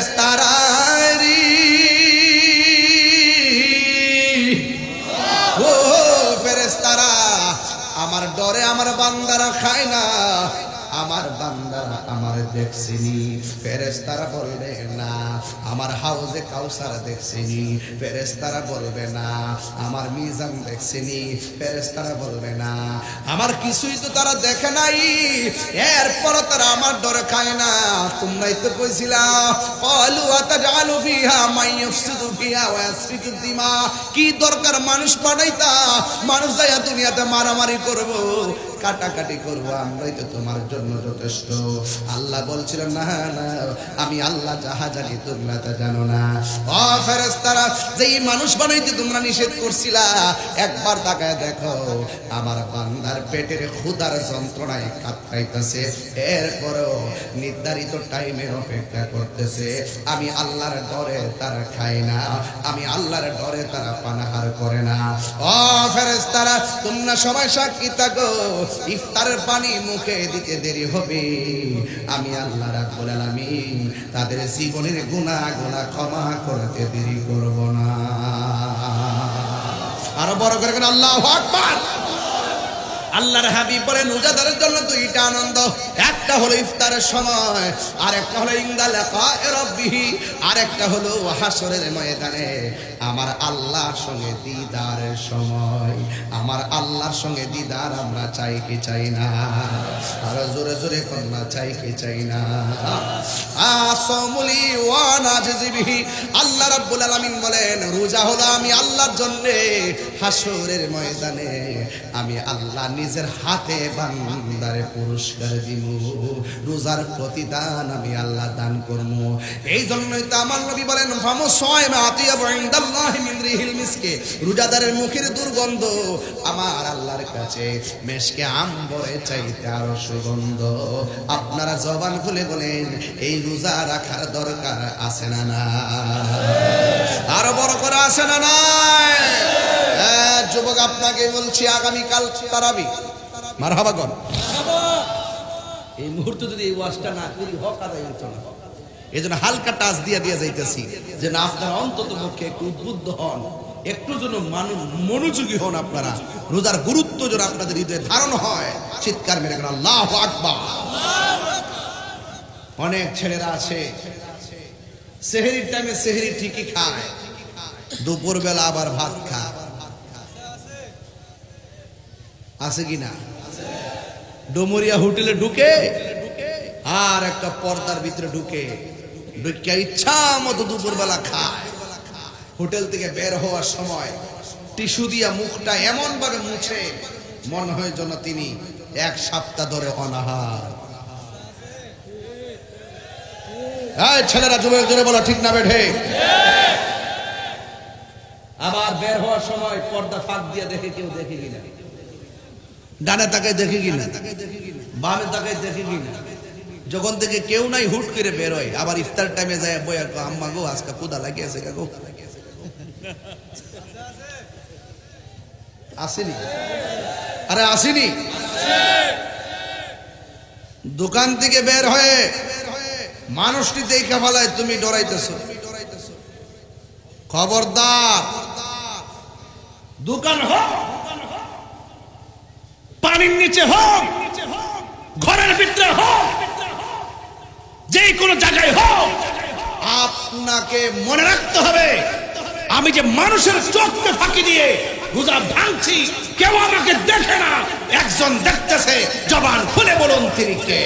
ফেরেশতারারি ও ফেরেশতারা আমার ডরে আমার বান্দারা খায় না, আমার বান্দারা আমার দেখছেনি। ফেরেশতারা বলবে না আমার হাউজে কাউসার দেখছেনি, ফেরেশতারা বলবে না আমার মিজান দেখছেনি, ফেরেশতারা বলবে না আমার কিছুই তো তারা দেখে নাই, এরপর তারা আমার ডরে খায় না। তোমরাই তো কইছিলা ক্বালু আতাজআলু ফিহা মান ইফসিদু ফিহা ওয়া ইয়াসফিকু দিমা, কি দরকার মানুষ বানাইতা, মানুষ যাইয়া দুনিয়াতে মারামারি করব, কাটাকাটি করবো, আমরাই তো তোমার জন্য যথেষ্ট। আল্লাহ বলছিলেন না না আমি আল্লাহ যাহা জানি তোমরা তা জানো না। ও ফেরেশতারা যেই মানুষ বানাইতে তোমরা নিষেধ করছিলা, একবার তাকায় দেখো আমার বান্দার পেটের ক্ষুধার যন্ত্রণায় কাতরাইতেছে, এরপরও নির্ধারিত টাইমের অপেক্ষা করতেছে। আমি আল্লাহর ডরে তারা খায় না, আমি আল্লাহর ডরে তারা পানাহার করে না। ও ফেরেশতারা তোমরা সবাই সাক্ষী থাকো, ইফতারের পানি মুখে দিতে দেরি হবে, আমি আল্লাহ রাব্বুল আলামিন তাদের জীবনের গুনাহ ক্ষমা করতে দেরি করব না। আরো বড় করে আল্লাহু আকবার। আল্লাহর হাবিব বলেন রোজাদারের জন্য দুইটা আনন্দ, একটা হলো ইফতারের সময়, আর একটা হলো ইনদা লিকায়ে রাব্বিহি, আর একটা হলো হাসরের ময়দানে আমার আল্লাহর সঙ্গে দিদারের সময়। আমার আল্লাহর সঙ্গে দিদার আমরা চাই কি চাই না? আর জোরে জোরে কন্যা চাই কি চাই না? আসামুলি ওয়া নাজিবিহি, আল্লাহ রাব্বুল আলামিন বলেন রোজা হলো আমি আল্লাহর জন্য হাসরের ময়দানে আমি আল্লাহ নিজের হাতে বান্দারে পুরস্কার দিব, রোজার প্রতিদান আমি আল্লাহ দান করব। এই জন্যই তো আমার নবী বলেন ফামুসায়মা আতিয়াবু ইনদাল্লাহি মিন রিহিল মিসকে, রোজাদারের মুখের দুর্গন্ধ আমার আল্লাহর কাছে মেশকে আম্বরের চাইতে আরো সুগন্ধ। আপনারা জবান খুলে বলেন এই রোজা রাখার দরকার আছে না না? আরো বড় করে আছে না নাই? যুবক আপনাকে বলছি আগামীকাল তারাবি, মারহাবা কর। এই মুহূর্তে যদি এই ওয়াজটা না করি হক আদায় হতো না, এই জন্য হালকা টাচ দিয়ে যাইতেছি যে না আপনারা অন্তত পক্ষে একটু উদ্বুদ্ধ হন, একটু যেন মনোযোগী হন, আপনারা রোজার গুরুত্ব যেন আপনাদের হৃদয়ে ধারণ হয়। চিৎকার মেরে গেল আল্লাহু আকবার। অনেক ছেলেরা আছে সেহরির টাইমে সেহরি ঠিকই খায়, দুপুর বেলা আবার ভাত খায়, আছে কিনা? ডোমরিয়া হোটেলে ঢুকে আর একটা পর্দার ভিতরে ঢুকে ইচ্ছা মতো দুপুর বেলা খায়। হোটেল থেকে বের হওয়ার সময় টিস্যু দিয়া মুখটা এমন ভাবে মুছে মনে হয় যেন তিনি এক সপ্তাহ ধরে অনাহার। ছেলেরা যুবক জোরে বলো ঠিক না বেঠে? আবার বের হওয়ার সময় পর্দা ফাঁক দিয়ে দেখে কেউ দেখে কিনা, ডানে তাকায় দেখে কিনা, বামে তাকায় দেখে কিনা। যখন থেকে কেউ নাই হুট করে বের হয়, আবার ইফতার টাইমে যায় বই আর আম্মা গো আজকে ক্ষুধা লাগিয়েছে গো, আসেনি? আরে আসেনি? দোকান থেকে বের হয়ে মানুষটি দেখে ফেলায় তুমি ডরাইতেছো, খবরদার। দোকান হোক, পানির নিচে হোক, ঘরের ভিতরে হোক, যে কোনো জায়গায় হোক, আপনাকে মনে রাখতে হবে আমি যে মানুষের চোখকে ফাঁকি দিয়ে রোজা ভাঙছি, কেউ আমাকে দেখে না, একজন দেখতেছে। জবান খুলে বলুন তিনি কে?